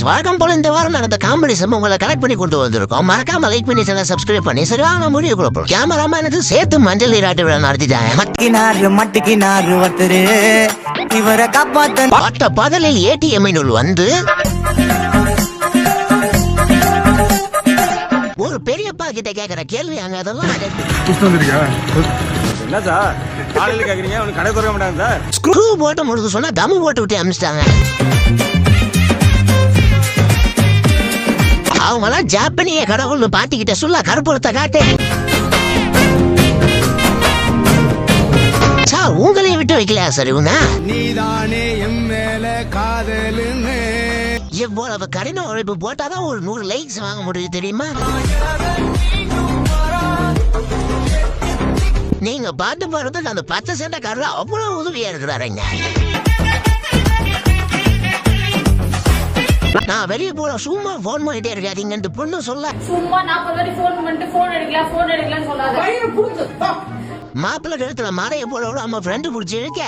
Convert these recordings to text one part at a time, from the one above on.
வழக்கம் போல இந்த வாரம் நடந்த காமெடி சம்பவம் உங்களை கனெக்ட் பண்ணி கொண்டு வந்திருக்கோம். மறக்காம லைக் பண்ணி சேனல் சப்ஸ்கிரைப் பண்ணி சரியான முடிவு கொடுப்போம். கேமராமேனுக்கு சேர்த்து மஞ்சள் நீராட்டு விழா நடத்திட்டாங்க. மட்டிக்கினாரு ஒருத்தரு இவரை காப்பாத்த பட்ட பகலில் ஏடிஎம்னுள் வந்து ஒரு பெரியப்பா கிட்ட கேக்குற கேள்வி அங்க அதெல்லாம் என்ன சார் காலையில கேக்குறீங்க உனக்கு கடை திறக்க மாட்டாங்க சார். ஸ்க்ரூ போட்டு முடிச்சு சொன்னா தம்மு போட்டு விட்டு அமிச்சிட்டாங்க. அவங்களாம் ஜாப்பனிய கடவுள்னு பாட்டிக்கிட்ட சொல்ல கருப்புறத்தை காட்டு. சார் உங்களையும் விட்டு வைக்கலையா சார் இவங்க? நீதானே எம் மேல காதலுன்னு இவ்வளவு கடின உழைப்பு போட்டாதான் ஒரு 100 லைக்ஸ் வாங்க முடியும் தெரியுமா? நீங்க பாட்டு பாடுறதுக்கு அந்த 10 சென்டக்காரர் அவ்வளவு உதவியா இருக்கிறாருங்க. நான் வெளியே போல சும்மா போன் பண்ணிட்டே இருக்காதீங்க பொண்ணு சொல்ல. சும்மா 40 வாட்டி ஃபோன் பண்ணிட்டு ஃபோன் எடுக்கல சொல்லாத. மாப்பிள்ளை கழுத்துல மாலையை போல நம்ம ஃப்ரெண்டு பிடிச்சி இருக்க.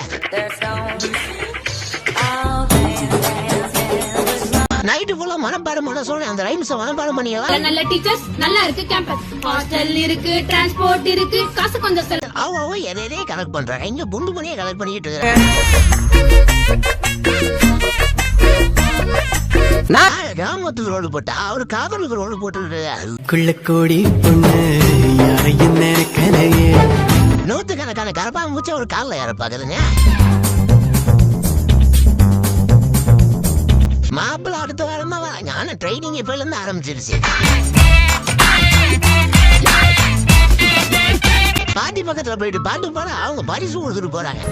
நைட்டு ஃபுல்லா மனப்பாடம் பண்ண சொல்றேன். அந்த ரைம்ஸ் மனப்பாடம் பண்ணிக்கலாம். நல்ல டீச்சர்ஸ், நல்லா இருக்கு கேம்பஸ், ஹாஸ்டல் இருக்கு, டிரான்ஸ்போர்ட் இருக்கு, காசு கொஞ்சம் செலவு. அவ எதையே கலெக்ட் பண்றாங்க. இங்க குண்டு மணியை கலெக்ட் பண்ணிட்டு இருக்கேன். கிராமத்துக்கு ரோடு போட்டா அவரு காதலுக்கு ரோடு போட்டு குள்ளக்கோடி பொண்ணு யாரையும் நினைக்கலையே. 100 கணக்கான கரப்பா மூச்ச ஒரு காலில் யார பாக்குதுங்க. மாப்பிள்ள அடுத்த வாரம் தான் வராங்க. ஆனா ட்ரைனிங் இப்ப இருந்து ஆரம்பிச்சிருச்சு. பாட்டி பக்கத்துல போயிட்டு பாட்டு போற அவங்க பரிசு கொடுத்துட்டு போறாங்க.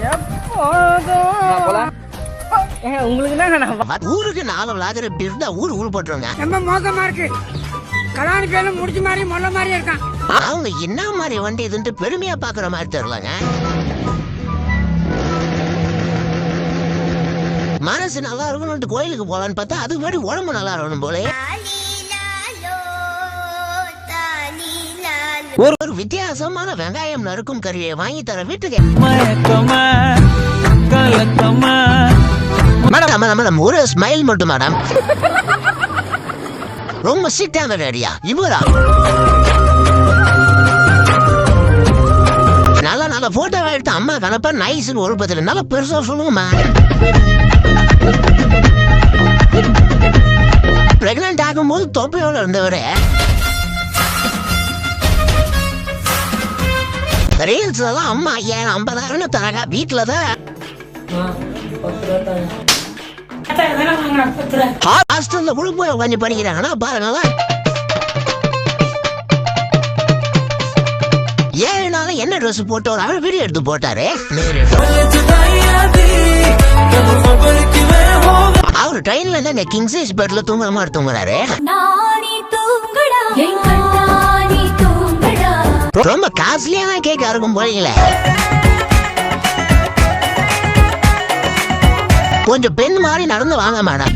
ஊருக்கு 4 விளாஜர் எப்படி இருந்தா ஊரு போட்டுருங்க. ரொம்ப மோசமா இருக்கு. கலாணி பேரும் முடிச்ச மாதிரி மொல்ல மாதிரி இருக்கான். அவங்க என்ன மாதிரி வண்டி இதுன்ட்டு பெருமையா பாக்குற மாதிரி தெரியலங்க. மனசு நல்லா இருக்கணும் கோயிலுக்கு போலான்னு பார்த்தா அதுக்கு முன்னாடி உடம்பு நல்லா இருக்கணும் போல. ஒரு வித்தியாசமான வெங்காயம் நறுக்கும் கருவியை வாங்கி தர வீட்டுக்கு மேடம் ஒரு ஸ்மைல் மட்டும் மேடம். ரொம்ப சிட்டான ரெடியா இவரா நல்ல போட்டோ எடுத்து அம்மா கணப்பா நைஸ்னு ஒரு பத்தில நல்ல பெருசா சொல்லுங்கம்மா. பிரெக்னன்ட் ஆகும் போது தொப்பையோட இருந்தவரு ரீல்ஸ் எல்லாம் அம்மா 50,000 தராங்க. வீட்டுலதான் ஹாஸ்டல்ல கூட போய் உட்காந்து படிக்கிறாங்கன்னா பாருங்களா. 7 நாள் என்ன ட்ரெஸ் போட்டு அவர் வீடியோ எடுத்து போட்டாரு. அவரு ட்ரெயின்ல என்ன கிங் சைஸ் பெட்ல தூங்குற மாதிரி தூங்குறாரு. ரொம்ப காஸ்ட்லியான கேக் இருக்கும் போறீங்களே. கொஞ்சம் பெண் மாதிரி நடந்து வாங்க மேடம்.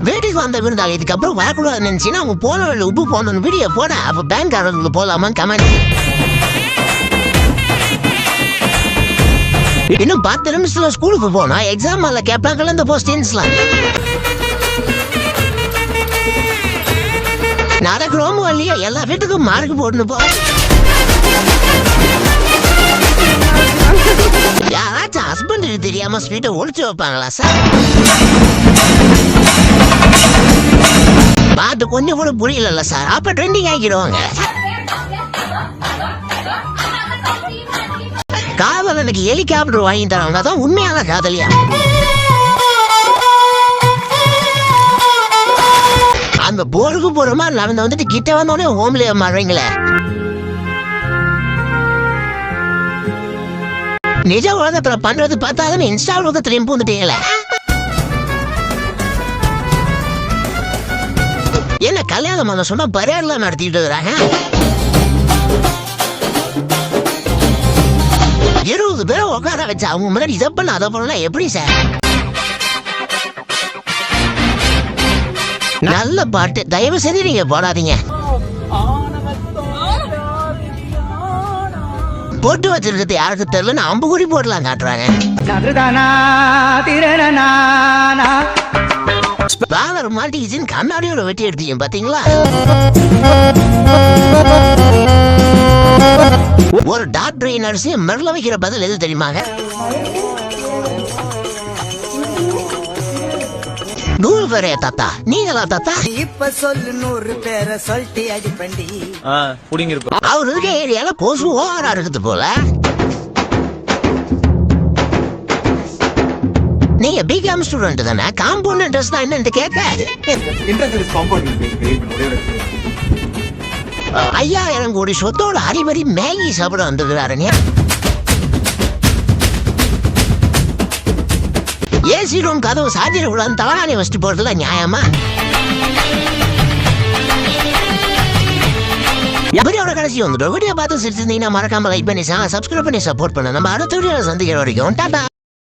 வீட்டுக்கு வந்த விருந்தாளி இதுக்கப்புறம் வரக்கூடாது நினைச்சுன்னா அவங்க போன வழியில் உப்பு போன வீடியோ போட அப்ப பேங்க் அக்கௌண்ட்ல போலாமா கமெண்ட். இன்னும் 10 நிமிஷத்துல ஸ்கூலுக்கு போனா எக்ஸாம் ஹால்ல கேட்பாங்கல்ல இந்த போஸ்டின்ஸ்லாம். நடக்கிறோமோ இல்லையோ எல்லா வீட்டுக்கும் மார்க் போடணும் போ. யாராச்சும் ஹஸ்பண்ட் தெரியாம ஸ்வீட்டை ஒழிச்சு வைப்பாங்களா சார்? பாட்டு கொஞ்சம் கூட புரியல சார். அப்ப ட்ரெண்டிங் ஆகிடுவாங்க. காதலனுக்கு ஹெலிகாப்டர் வாங்கி தரவங்க தான் உண்மையான காதலியா. அந்த போருக்கு போற மாதிரி நான் வந்துட்டு கிட்ட வந்தோடனே ஹோம்லியா மாறுறீங்களே. நிஜ உலகத்துல பண்றது பார்த்தாலும் இன்ஸ்டா உலகத்திலையும் பூந்துட்டீங்களே. என்ன கல்யாணம் பண்ண சொன்னா பரியாரெல்லாம் நடத்திட்டு இருக்கிறாங்க. 20 பேரை உட்கார வச்சு அவங்க முன்னாடி இதை பண்ண அதை பண்ணலாம் எப்படி சார்? நல்ல பாட்டு தயவு செய்து நீங்க போடாதீங்க. போட்டு வச்சிருக்கிறது யாருக்கு தெரியல அம்புகுடி போடலாம் காட்டுறாங்க. பாலர் மாட்டிக்கிச்சின்னு கண்ணாடியோட வெட்டி எடுத்தீங்க பாத்தீங்களா? ஒரு டாக்டர் நர்ஸையும் மெல்ல வைக்கிற பதில் எது தெரியுமாங்க? நூறு பேரே தாத்தா, நீங்களா தாத்தா? இப்ப சொல்லு 100 பேரை சொல்லிட்டு அடிப்பண்டி. அவர் இருக்க ஏரியால கொசு ஓவரா இருக்குது போல. நீங்க பிகாம் ஸ்டூடெண்ட் தானே? காம்பவுண்ட் இன்ட்ரெஸ்ட் தான் என்னன்னு கேட்க 5000 கோடி சொத்தோட அடிபடி மேகி சாப்பிட வந்துருக்காருங்க. ஏசி ரூம் கதவு சாத்திரக்கூடாதுன்னு தவறானி வச்சுட்டு போறதுல நியாயமா? வீடியோட கடைசி வந்துடும். வீடியோ பார்த்து சிரிச்சிருந்தீங்கன்னா மறக்காம லைக் பண்ணி சப்ஸ்கிரைப் பண்ணி சப்போர்ட் பண்ண. நம்ம அடுத்த வீடியோல சந்திக்கிற வரைக்கும் டாடா.